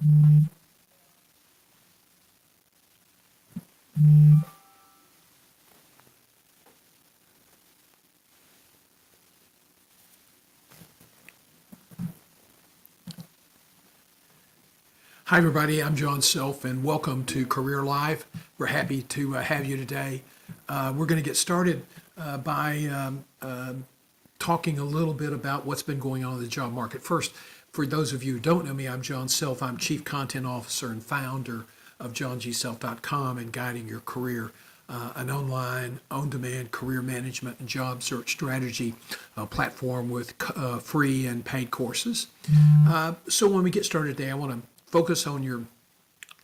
Hi, everybody. I'm John Self, and welcome to Career Live. We're happy to have you today. We're going to get started by talking a little bit about what's been going on in the job market. First, for those of you who don't know me, I'm John Self. I'm Chief Content Officer and founder of johngself.com and Guiding Your Career, an online, on-demand career management and job search strategy platform with free and paid courses. So when we get started today, I want to focus on your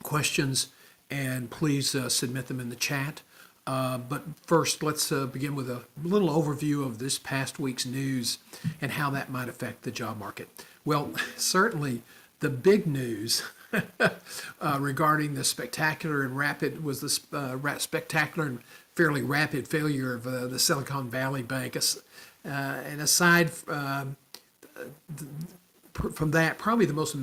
questions and please submit them in the chat. But first, let's begin with a little overview of this past week's news and how that might affect the job market. Well, certainly the big news regarding the spectacular and rapid was the spectacular and fairly rapid failure of the Silicon Valley Bank. And aside from that, probably the most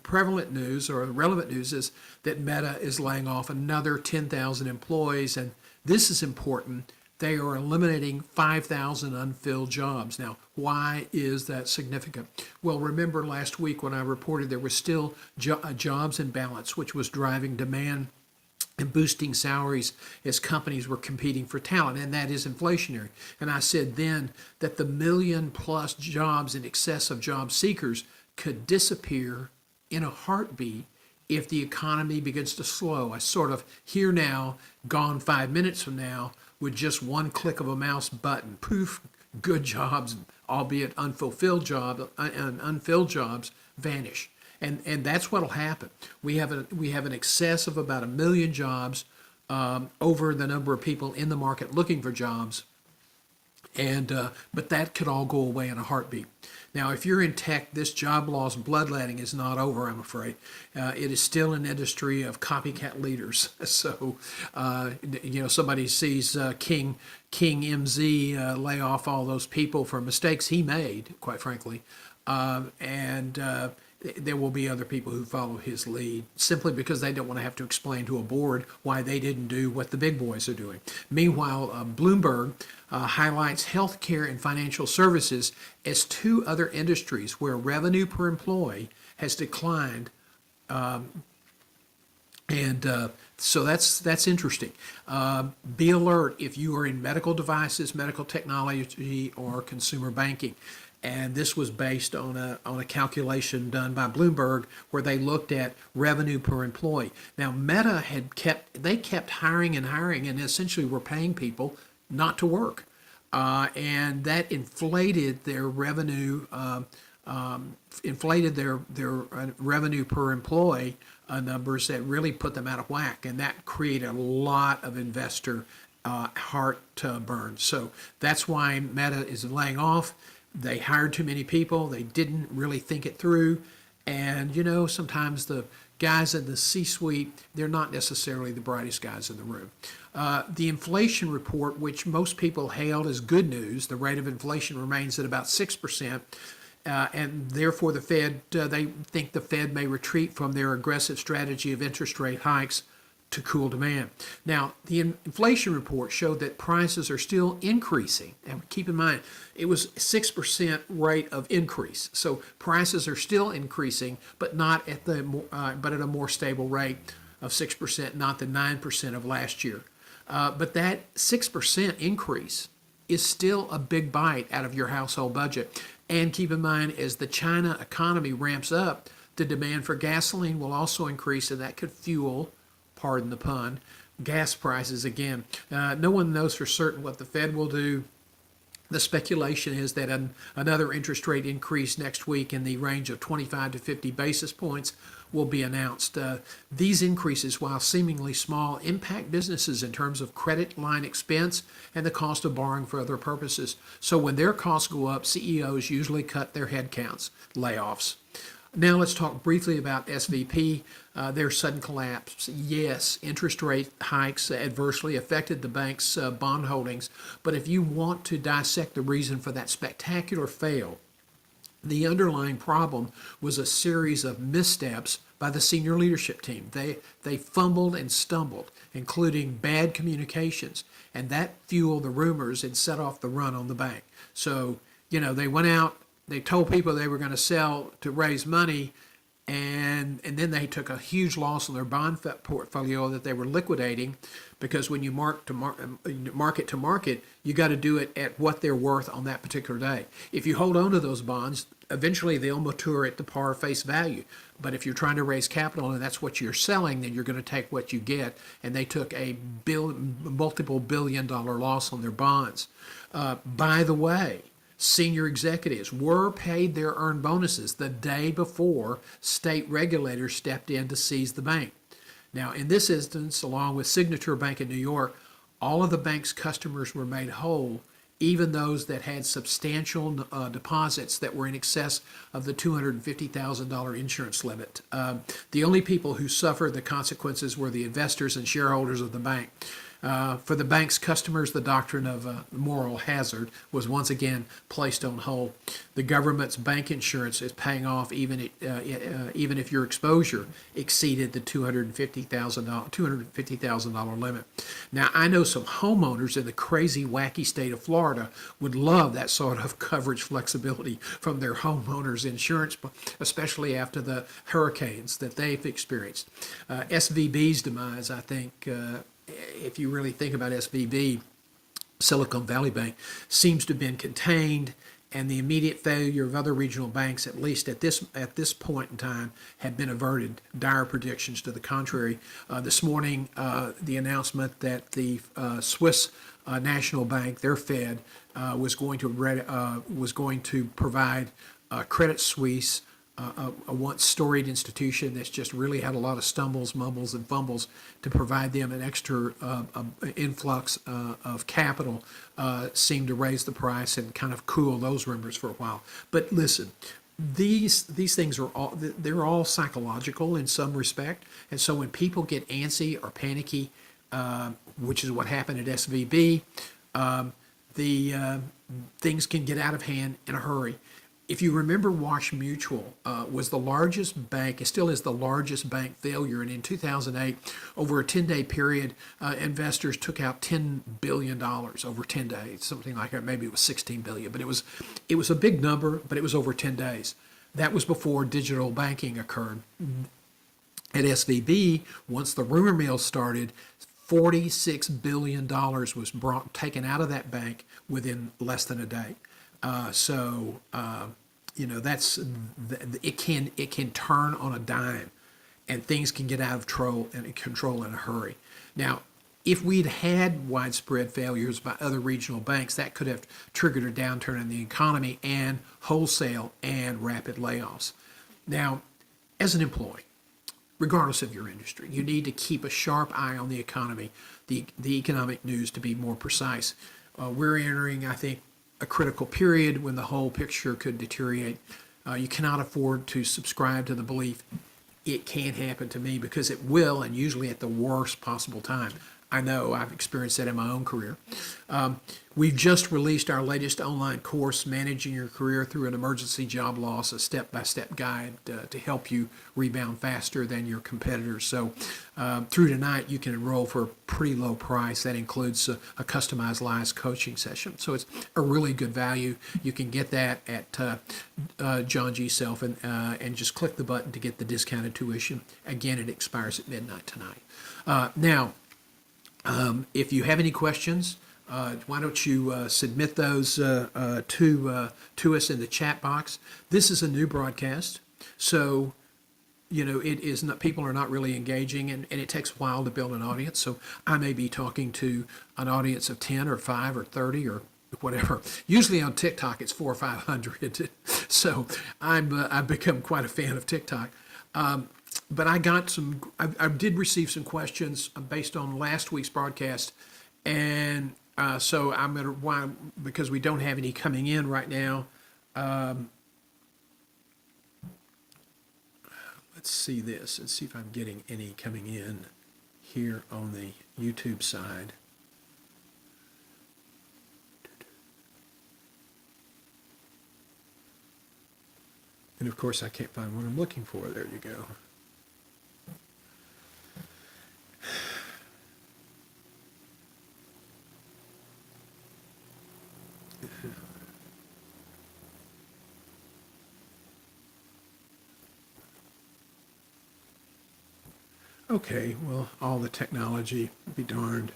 prevalent news or relevant news is that Meta is laying off another 10,000 employees, and this is important. They are eliminating 5,000 unfilled jobs. Now, why is that significant? Well, remember last week when I reported there was still a jobs imbalance, which was driving demand and boosting salaries as companies were competing for talent, and that is inflationary. And I said then that the million plus jobs in excess of job seekers could disappear in a heartbeat if the economy begins to slow. I sort of here now, gone 5 minutes from now, with just one click of a mouse button, poof, good jobs, albeit unfulfilled jobs and unfilled jobs, vanish. And that's what'll happen. We have an excess of about 1 million jobs over the number of people in the market looking for jobs, and but that could all go away in a heartbeat. Now, if you're in tech, this job loss bloodletting is not over, I'm afraid. It is still an industry of copycat leaders. So, somebody sees King MZ lay off all those people for mistakes he made, quite frankly, and there will be other people who follow his lead simply because they don't want to have to explain to a board why they didn't do what the big boys are doing. Meanwhile, Bloomberg highlights healthcare and financial services as two other industries where revenue per employee has declined, so that's interesting. Be alert if you are in medical devices, medical technology, or consumer banking. And this was based on a calculation done by Bloomberg where they looked at revenue per employee. Now, Meta kept hiring and hiring, and essentially were paying people not to work, and that inflated their revenue, revenue per employee numbers that really put them out of whack, and that created a lot of investor heartburn. So that's why Meta is laying off. They hired too many people. They didn't really think it through. And, sometimes the guys in the C-suite, they're not necessarily the brightest guys in the room. The inflation report, which most people hailed as good news, the rate of inflation remains at about 6%. And therefore, the Fed, they think the Fed may retreat from their aggressive strategy of interest rate hikes to cool demand. Now, the inflation report showed that prices are still increasing. And keep in mind, it was 6% rate of increase. So prices are still increasing, but not at but at a more stable rate of 6%, not the 9% of last year. But that 6% increase is still a big bite out of your household budget. And keep in mind, as the China economy ramps up, the demand for gasoline will also increase, and that could fuel, pardon the pun, gas prices again. No one knows for certain what the Fed will do. The speculation is that another interest rate increase next week in the range of 25 to 50 basis points will be announced. These increases, while seemingly small, impact businesses in terms of credit line expense and the cost of borrowing for other purposes. So when their costs go up, CEOs usually cut their headcounts, layoffs. Now let's talk briefly about SVP, their sudden collapse. Yes, interest rate hikes adversely affected the bank's bond holdings, but if you want to dissect the reason for that spectacular fail, the underlying problem was a series of missteps by by the senior leadership team. They fumbled and stumbled, including bad communications, and that fueled the rumors and set off the run on the bank. So, they went out, they told people they were going to sell to raise money, and then they took a huge loss on their bond portfolio that they were liquidating, because when you market to market, you got to do it at what they're worth on that particular day. If you hold on to those bonds, eventually they'll mature at the par face value. But if you're trying to raise capital and that's what you're selling, then you're going to take what you get. And they took a multiple billion-dollar loss on their bonds. By the way, senior executives were paid their earned bonuses the day before state regulators stepped in to seize the bank. Now, in this instance, along with Signature Bank in New York, all of the bank's customers were made whole, even those that had substantial deposits that were in excess of the $250,000 insurance limit. The only people who suffered the consequences were the investors and shareholders of the bank. For the bank's customers, the doctrine of moral hazard was once again placed on hold. The government's bank insurance is paying off even if your exposure exceeded the $250,000 limit. Now, I know some homeowners in the crazy, wacky state of Florida would love that sort of coverage flexibility from their homeowners insurance, especially after the hurricanes that they've experienced. SVB's demise, I think, if you really think about SVB, Silicon Valley Bank, seems to have been contained, and the immediate failure of other regional banks, at least at this point in time, have been averted. Dire predictions to the contrary. This morning, the announcement that the Swiss National Bank, their Fed, was going to provide Credit Suisse, a once storied institution that's just really had a lot of stumbles, mumbles, and fumbles, to provide them an extra influx of capital, seemed to raise the price and kind of cool those rumors for a while. But listen, these things are they're all psychological in some respect, and so when people get antsy or panicky, which is what happened at SVB, the things can get out of hand in a hurry. If you remember, Wash Mutual was the largest bank, it still is the largest bank failure, and in 2008, over a 10-day period, investors took out $10 billion over 10 days, something like that. Maybe it was $16 billion, but it was a big number, but it was over 10 days. That was before digital banking occurred. At SVB, once the rumor mill started, $46 billion was taken out of that bank within less than a day. That's it can turn on a dime, and things can get out of control in a hurry. Now, if we'd had widespread failures by other regional banks, that could have triggered a downturn in the economy and wholesale and rapid layoffs. Now, as an employee, regardless of your industry, you need to keep a sharp eye on the economy, the economic news, to be more precise. We're entering, I think, a critical period when the whole picture could deteriorate. You cannot afford to subscribe to the belief it can't happen to me, because it will, and usually at the worst possible time. I know I've experienced that in my own career. We've just released our latest online course, Managing Your Career Through an Emergency Job Loss, a step-by-step guide to help you rebound faster than your competitors. So through tonight, you can enroll for a pretty low price. That includes a customized live coaching session. So it's a really good value. You can get that at John G. Self and just click the button to get the discounted tuition. Again, it expires at midnight tonight. Now, if you have any questions, why don't you submit those to us in the chat box. This is a new broadcast, so it is not, people are not really engaging, and it takes a while to build an audience. So I may be talking to an audience of 10 or 5 or 30 or whatever. Usually on TikTok it's 400 or 500. So I've become quite a fan of TikTok. But I did receive some questions based on last week's broadcast, and so I'm going to, because we don't have any coming in right now, let's see this and see if I'm getting any coming in here on the YouTube side. And of course I can't find what I'm looking for. There you go. Okay, well, all the technology be darned.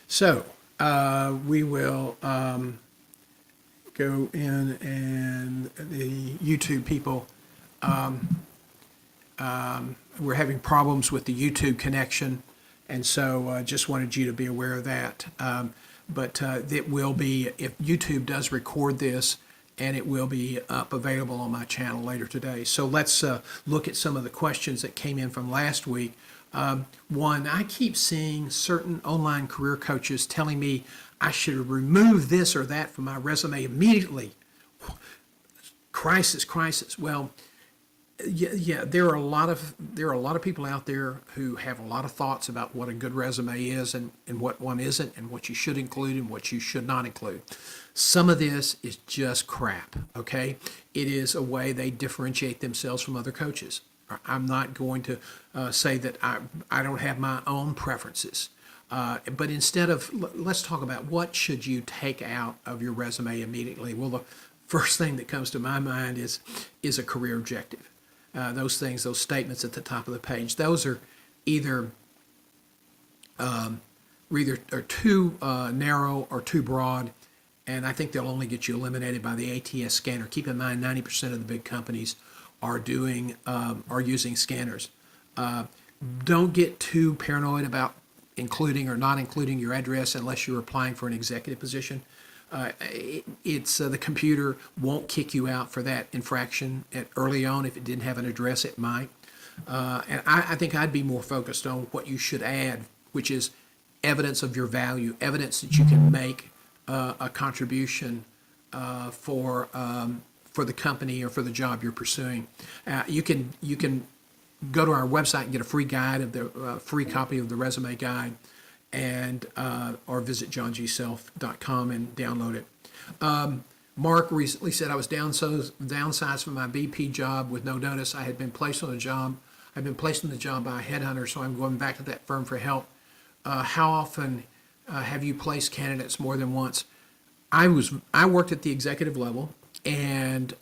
So we will go in, and the YouTube people, we're having problems with the YouTube connection, and so just wanted you to be aware of that. But it will be, if YouTube does record this, and it will be up available on my channel later today. So let's look at some of the questions that came in from last week. One, I keep seeing certain online career coaches telling me I should remove this or that from my resume immediately. Crisis, crisis. Well, yeah, there are a lot of people out there who have a lot of thoughts about what a good resume is, and what one isn't, and what you should include and what you should not include. Some of this is just crap, okay? It is a way they differentiate themselves from other coaches. I'm not going to say that I don't have my own preferences. But instead of, let's talk about what should you take out of your resume immediately. Well, the first thing that comes to my mind is a career objective. Those things, those statements at the top of the page, those are either are too narrow or too broad, and I think they'll only get you eliminated by the ATS scanner. Keep in mind, 90% of the big companies are using scanners. Don't get too paranoid about including or not including your address unless you're applying for an executive position. The computer won't kick you out for that infraction early on. If it didn't have an address, it might. And I think I'd be more focused on what you should add, which is evidence of your value, evidence that you can make a contribution for the company or for the job you're pursuing. You can go to our website and get a free guide of the free copy of the resume guide, and or visit johnGself.com and download it. Mark recently said, I was downsized from my BP job with no notice. I had been placed on a job. I've been placed on the job by a headhunter, so I'm going back to that firm for help. How often have you placed candidates more than once? I worked at the executive level, and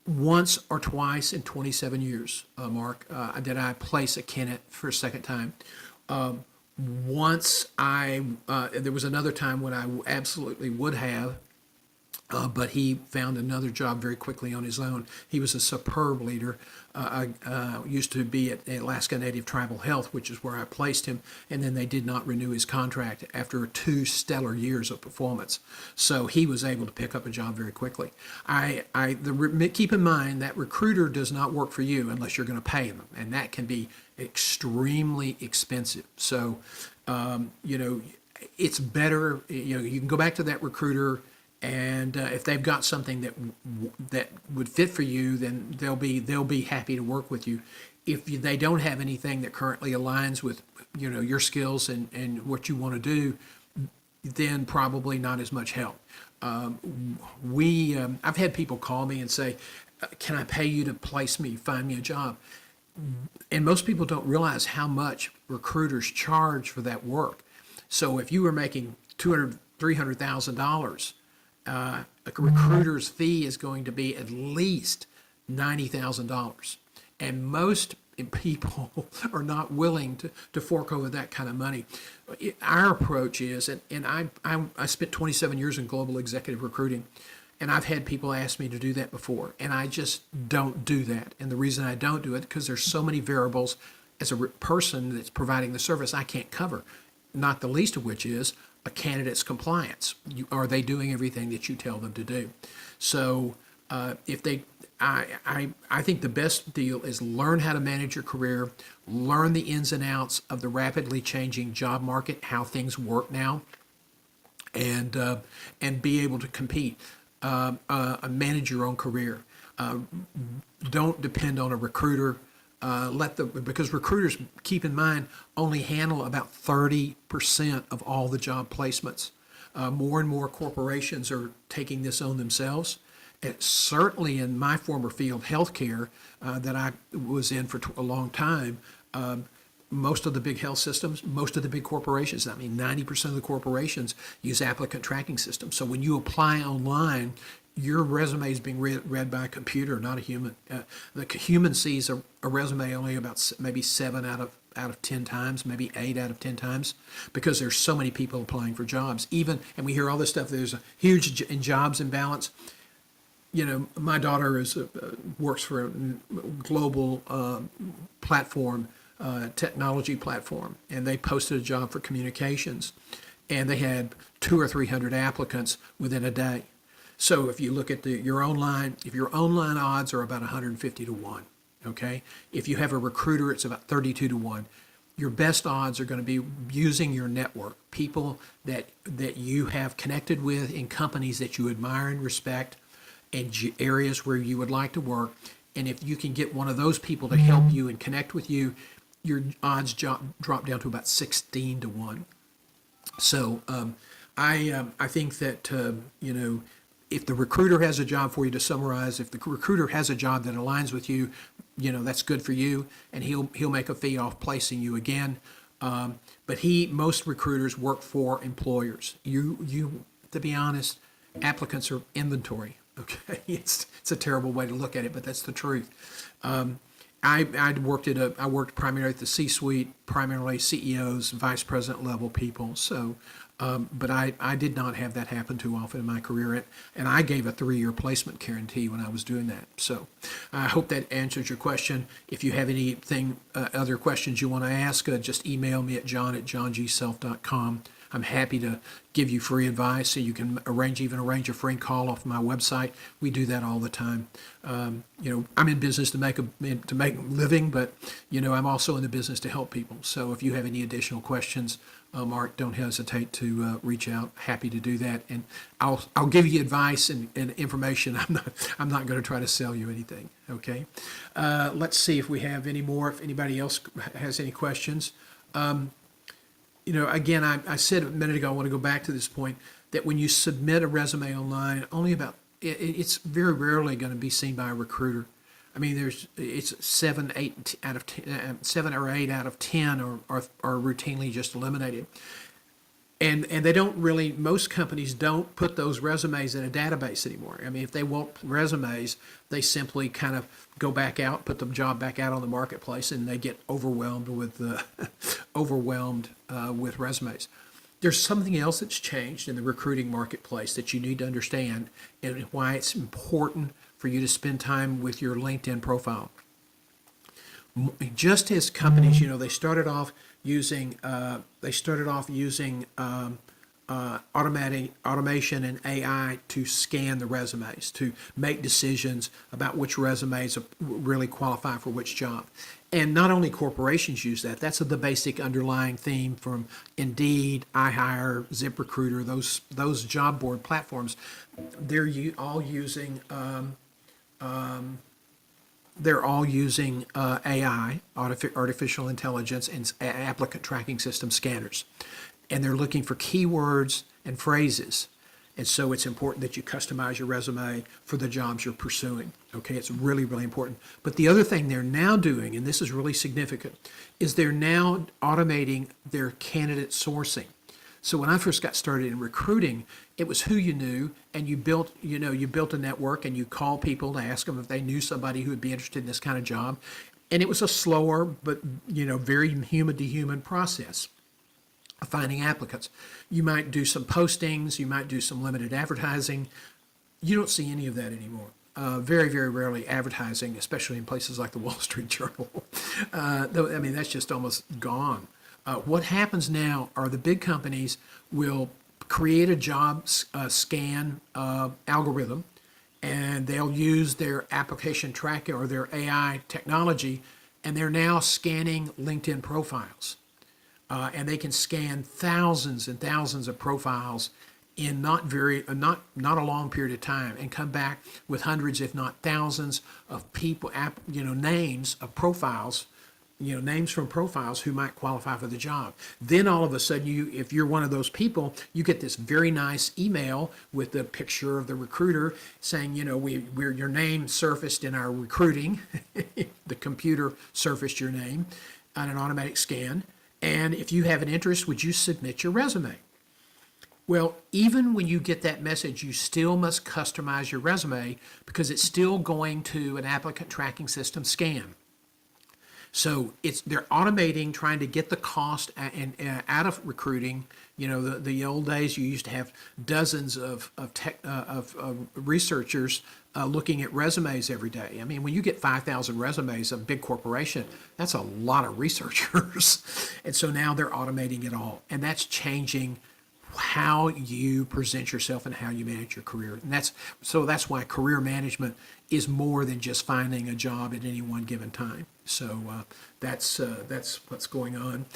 once or twice in 27 years, Mark, did I place a candidate for a second time. Once there was another time when I absolutely would have, but he found another job very quickly on his own. He was a superb leader. Used to be at Alaska Native Tribal Health, which is where I placed him, and then they did not renew his contract after 2 stellar years of performance. So he was able to pick up a job very quickly. Keep in mind that recruiter does not work for you unless you're going to pay them, and that can be extremely expensive. So, it's better. You can go back to that recruiter. And if they've got something that would fit for you, then they'll be happy to work with you. If they don't have anything that currently aligns with your skills and what you want to do, then probably not as much help. I've had people call me and say, "Can I pay you to find me a job?" And most people don't realize how much recruiters charge for that work. So if you were making $300,000. A recruiter's fee is going to be at least $90,000, and most people are not willing to fork over that kind of money. Our approach is, and I spent 27 years in global executive recruiting, and I've had people ask me to do that before, and I just don't do that. And the reason I don't do it, because there's so many variables as a person that's providing the service I can't cover, not the least of which is a candidate's compliance. Are they doing everything that you tell them to do? So I think the best deal is learn how to manage your career, learn the ins and outs of the rapidly changing job market, how things work now, and be able to compete. Manage your own career. Don't depend on a recruiter. Because recruiters, keep in mind, only handle about 30% of all the job placements. More and more corporations are taking this on themselves. And certainly in my former field, healthcare, that I was in for a long time, most of the big health systems, most of the big corporations, I mean 90% of the corporations use applicant tracking systems. So when you apply online, your resume is being read by a computer, not a human. The human sees a resume only about maybe 7 out of 10 times, maybe 8 out of 10 times, because there's so many people applying for jobs. And we hear all this stuff, there's a huge jobs imbalance. You know, my daughter works for a global platform, technology platform, and they posted a job for communications, and they had 200 or 300 applicants within a day. So if you look at if your online odds are about 150 to 1, okay? If you have a recruiter, it's about 32 to 1. Your best odds are going to be using your network, people that you have connected with in companies that you admire and respect, and areas where you would like to work. And if you can get one of those people to help you and connect with you, your odds drop down to about 16 to 1. So I think that, you know, if the recruiter has a job for you, to summarize, if the recruiter has a job that aligns with you, you know, that's good for you, and he'll make a fee off placing you again. But most recruiters work for employers. You, to be honest, applicants are inventory. Okay, it's a terrible way to look at it, but that's the truth. I worked primarily at the C-suite, primarily CEOs, vice president level people. So, but I did not have that happen too often in my career, and I gave a 3-year placement guarantee when I was doing that. So, I hope that answers your question. If you have anything, other questions you want to ask, just email me at john@johngself.com. I'm happy to give you free advice, so you can arrange a free call off my website. We do that all the time. You know, I'm in business to make a living, but you know, I'm also in the business to help people. So if you have any additional questions, Mark, don't hesitate to reach out. Happy to do that, and I'll give you advice and information. I'm not going to try to sell you anything. Okay. Let's see if we have any more. If anybody else has any questions. You know, again, I said a minute ago, I want to go back to this point, that when you submit a resume online, it's very rarely going to be seen by a recruiter. I mean, it's 7 or 8 out of 10 are routinely just eliminated. And they don't really, most companies don't put those resumes in a database anymore. I mean, if they want resumes, they simply kind of go back out, put the job back out on the marketplace, and they get overwhelmed with resumes. There's something else that's changed in the recruiting marketplace that you need to understand, and why it's important for you to spend time with your LinkedIn profile. Just as companies, you know, they started off using automation and AI to scan the resumes, to make decisions about which resumes really qualify for which job. And not only corporations use that, that's the basic underlying theme from Indeed, iHire, ZipRecruiter, those job board platforms. They're all using AI, artificial intelligence, and applicant tracking system scanners. And they're looking for keywords and phrases. And so it's important that you customize your resume for the jobs you're pursuing. Okay, it's really, really important. But the other thing they're now doing, and this is really significant, is they're now automating their candidate sourcing. So when I first got started in recruiting, it was who you knew, and you built a network, and you call people to ask them if they knew somebody who would be interested in this kind of job. And it was a slower, but very human to human process of finding applicants. You might do some postings, you might do some limited advertising. You don't see any of that anymore. Very, very rarely advertising, especially in places like the Wall Street Journal. That's just almost gone. What happens now are the big companies will create a job scan algorithm, and they'll use their application tracking or their AI technology, and they're now scanning LinkedIn profiles. And they can scan thousands and thousands of profiles in not a long period of time, and come back with hundreds, if not thousands, of people, names of profiles, names from profiles who might qualify for the job. Then all of a sudden, if you're one of those people, you get this very nice email with the picture of the recruiter saying, your name surfaced in our recruiting. The computer surfaced your name. on an automatic scan. And if you have an interest, would you submit your resume? Well, even when you get that message, you still must customize your resume because it's still going to an applicant tracking system scan. So they're automating, trying to get the cost out of recruiting. You know, the old days you used to have dozens of researchers looking at resumes every day. I mean, when you get 5,000 resumes of a big corporation, that's a lot of researchers. And so now they're automating it all, and that's changing how you present yourself and how you manage your career. And that's why career management is more than just finding a job at any one given time. So that's what's going on.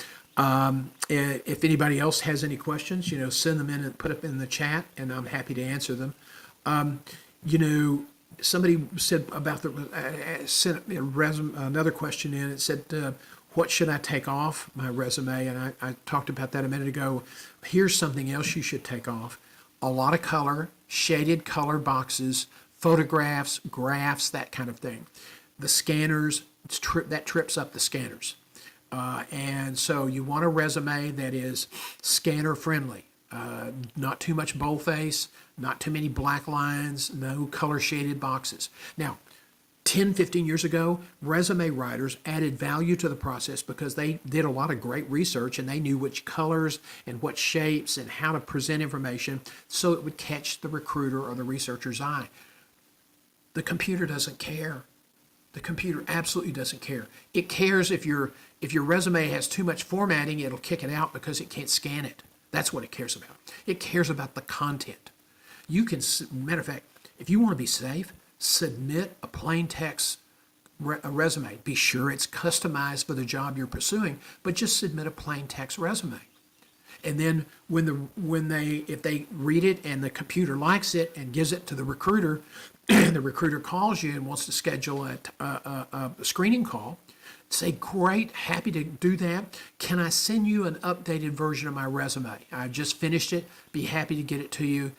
If anybody else has any questions, send them in and put them in the chat, and I'm happy to answer them. Somebody said about sent another question in. It said, what should I take off my resume? And I talked about that a minute ago. Here's something else you should take off. A lot of color, shaded color boxes, photographs, graphs, that kind of thing. The scanners, that trips up the scanners. And so you want a resume that is scanner friendly. Not too much boldface, not too many black lines, no color shaded boxes. Now, 10, 15 years ago, resume writers added value to the process because they did a lot of great research and they knew which colors and what shapes and how to present information so it would catch the recruiter or the researcher's eye. The computer doesn't care. The computer absolutely doesn't care. It cares if your resume has too much formatting, it'll kick it out because it can't scan it. That's what it cares about. It cares about the content. Matter of fact, if you want to be safe, submit a plain text resume. Be sure it's customized for the job you're pursuing, but just submit a plain text resume. And then if they read it and the computer likes it and gives it to the recruiter, and the recruiter calls you and wants to schedule a screening call, say, great, happy to do that. Can I send you an updated version of my resume? I just finished it. Be happy to get it to you.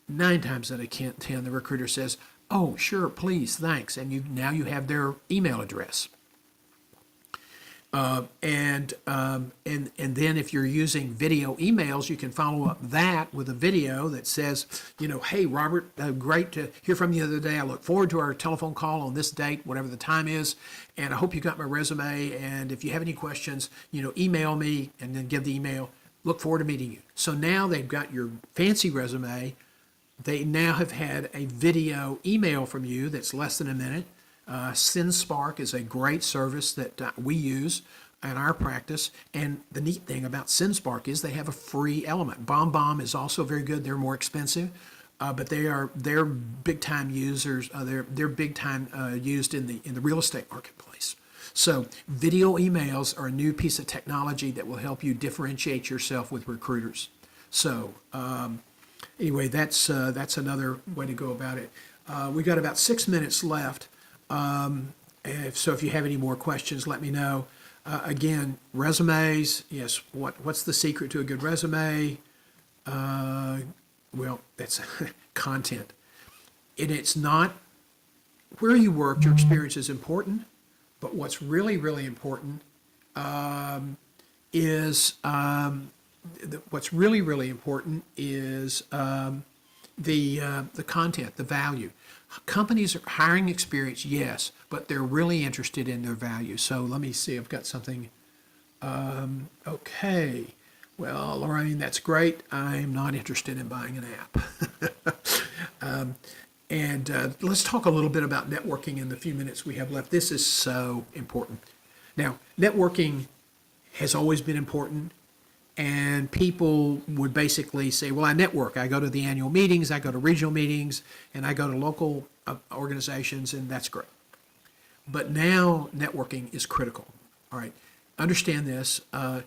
9 times out of 10, the recruiter says, oh, sure, please, thanks. And now you have their email address. And then if you're using video emails, you can follow up that with a video that says, hey, Robert, great to hear from you the other day. I look forward to our telephone call on this date, whatever the time is. And I hope you got my resume. And if you have any questions, email me, and then give the email. Look forward to meeting you. So now they've got your fancy resume. They now have had a video email from you that's less than a minute. SendSpark is a great service that we use in our practice. And the neat thing about SendSpark is they have a free element. BombBomb is also very good. They're more expensive, but they're big time users. They're big time used in the real estate marketplace. So video emails are a new piece of technology that will help you differentiate yourself with recruiters. So anyway, that's another way to go about it. We got about 6 minutes left. So if you have any more questions, let me know. Again, resumes. Yes. What's the secret to a good resume? Well, that's content. And it's not where you worked. Your experience is important, but what's really, really important is the content, the value. Companies are hiring experience, yes, but they're really interested in their value. So let me see, I've got something. Okay. Well, Lorraine, that's great. I'm not interested in buying an app. Let's talk a little bit about networking in the few minutes we have left. This is so important. Now, networking has always been important. And people would basically say, well, I network. I go to the annual meetings, I go to regional meetings, and I go to local organizations, and that's great. But now networking is critical. All right. Understand this. I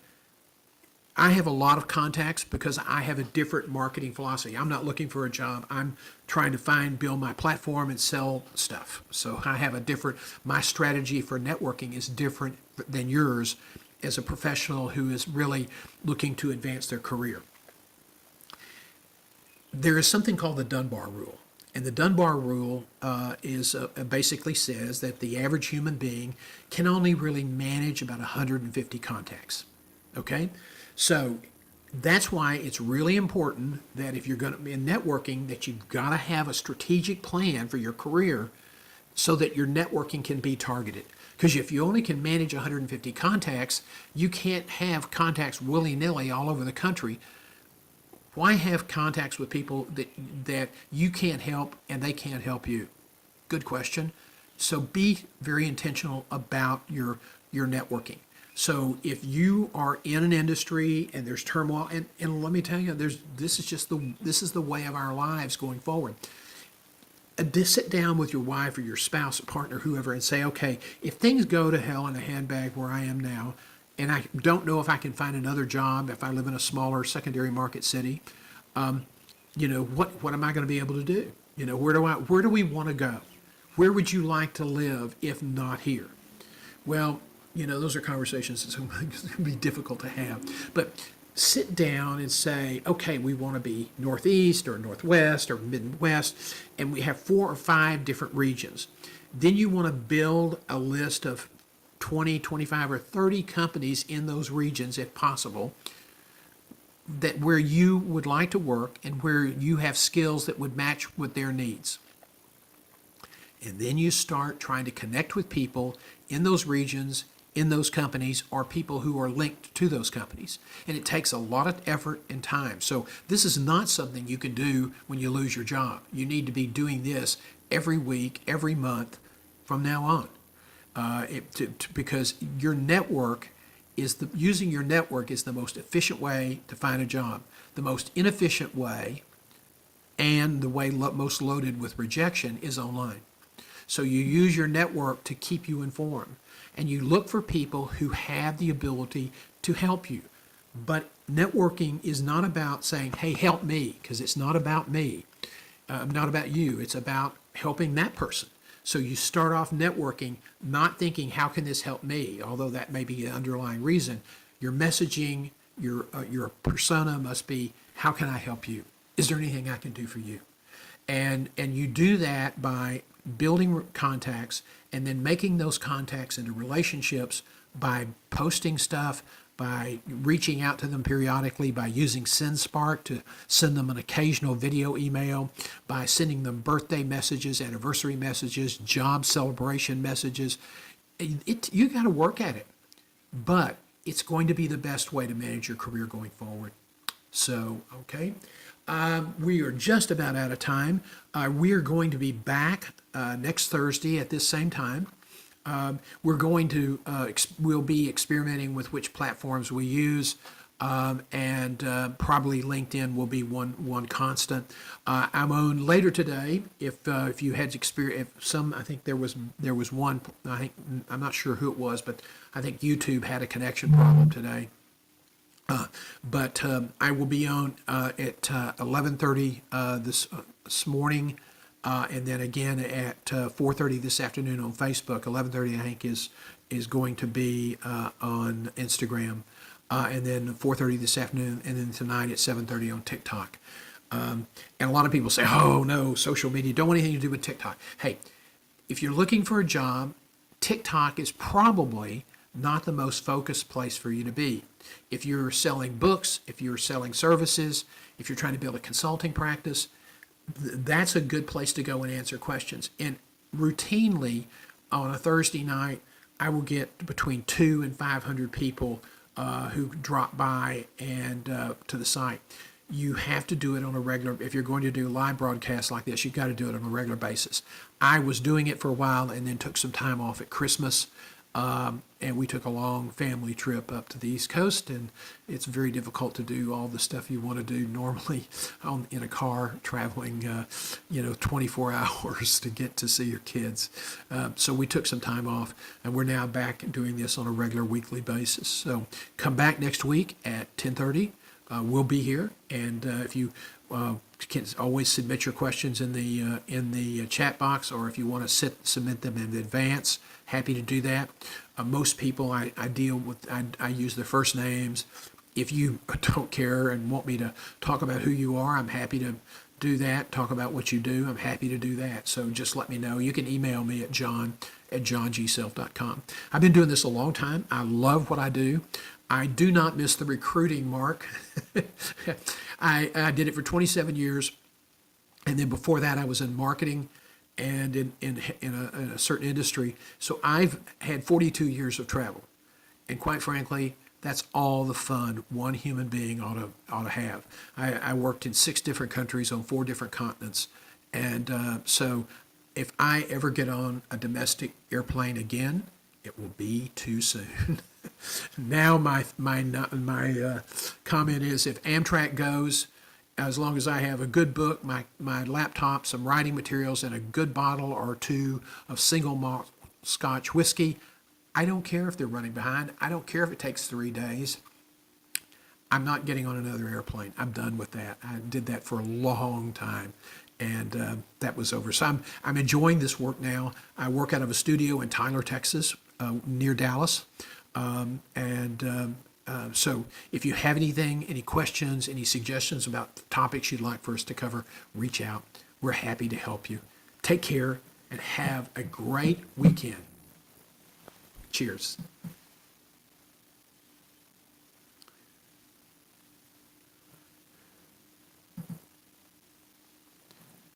have a lot of contacts because I have a different marketing philosophy. I'm not looking for a job. I'm trying to build my platform and sell stuff. So I have my strategy for networking is different than yours as a professional who is really looking to advance their career. There is something called the Dunbar Rule. And the Dunbar rule is basically says that the average human being can only really manage about 150 contacts. Okay? So that's why it's really important that if you're going to be in networking, that you've got to have a strategic plan for your career so that your networking can be targeted. Because if you only can manage 150 contacts, you can't have contacts willy-nilly all over the country. Why have contacts with people that you can't help and they can't help you? Good question. So be very intentional about your networking. So if you are in an industry and there's turmoil, and let me tell you, this is the way of our lives going forward. Sit down with your wife or your spouse, or partner, whoever, and say, okay, if things go to hell in a handbag where I am now, and I don't know if I can find another job if I live in a smaller secondary market city, what am I going to be able to do? Where do we want to go? Where would you like to live if not here? Well, those are conversations that's going to be difficult to have. But sit down and say, okay, we want to be Northeast or Northwest or Midwest, and we have 4 or 5 different regions. Then you want to build a list of 20, 25, or 30 companies in those regions, if possible, that where you would like to work and where you have skills that would match with their needs. And then you start trying to connect with people in those regions, in those companies, or people who are linked to those companies. And it takes a lot of effort and time. So this is not something you can do when you lose your job. You need to be doing this every week, every month from now on. Because your network using your network is the most efficient way to find a job. The most inefficient way and the way most loaded with rejection is online. So you use your network to keep you informed, and you look for people who have the ability to help you. But networking is not about saying, hey, help me, because it's not about me, not about you. It's about helping that person. So you start off networking, not thinking, how can this help me? Although that may be the underlying reason. Your messaging, your persona must be, how can I help you? Is there anything I can do for you? And you do that by building contacts and then making those contacts into relationships by posting stuff, by reaching out to them periodically, by using SendSpark to send them an occasional video email, by sending them birthday messages, anniversary messages, job celebration messages. You got to work at it, but it's going to be the best way to manage your career going forward. So, okay. We are just about out of time. We are going to be back next Thursday at this same time. We're going to we'll be experimenting with which platforms we use, and probably LinkedIn will be one constant. I'm on later today. If you had experience, I think there was one. I'm not sure who it was, but I think YouTube had a connection problem today. But I will be on at 11:30 this morning, and then again at 4:30 this afternoon on Facebook. 11:30 I think is going to be on Instagram, and then 4:30 this afternoon, and then tonight at 7:30 on TikTok. And a lot of people say, "Oh no, social media, don't want anything to do with TikTok." Hey, if you're looking for a job, TikTok is probably not the most focused place for you to be. If you're selling books, if you're selling services, if you're trying to build a consulting practice, that's a good place to go and answer questions. And routinely on a Thursday night, I will get between 200 and 500 people who drop by and to the site. You have to do it on a regular, if you're going to do live broadcasts like this, you've got to do it on a regular basis. I was doing it for a while and then took some time off at Christmas. And we took a long family trip up to the East Coast, and it's very difficult to do all the stuff you want to do normally in a car traveling, 24 hours to get to see your kids. So we took some time off, and we're now back doing this on a regular weekly basis. So come back next week at 10:30. We'll be here, and if you can always submit your questions in the chat box, or if you want to submit them in advance, happy to do that. Most people I deal with, I use their first names. If you don't care and want me to talk about who you are, I'm happy do that, talk about what you do, I'm happy to do that. So just let me know. You can email me at john@johnGself.com. I've been doing this a long time. I love what I do. I do not miss the recruiting, Mark. I did it for 27 years. And then before that, I was in marketing and in a certain industry. So I've had 42 years of travel. And quite frankly, that's all the fun one human being ought to have. I worked in 6 different countries on 4 different continents. And so if I ever get on a domestic airplane again, it will be too soon. Now my comment is, if Amtrak goes, as long as I have a good book, my laptop, some writing materials, and a good bottle or 2 of single malt Scotch whiskey, I don't care if they're running behind. I don't care if it takes 3 days. I'm not getting on another airplane. I'm done with that. I did that for a long time, and that was over. So I'm enjoying this work now. I work out of a studio in Tyler, Texas, near Dallas. So if you have anything, any questions, any suggestions about topics you'd like for us to cover, reach out. We're happy to help you. Take care and have a great weekend. Cheers.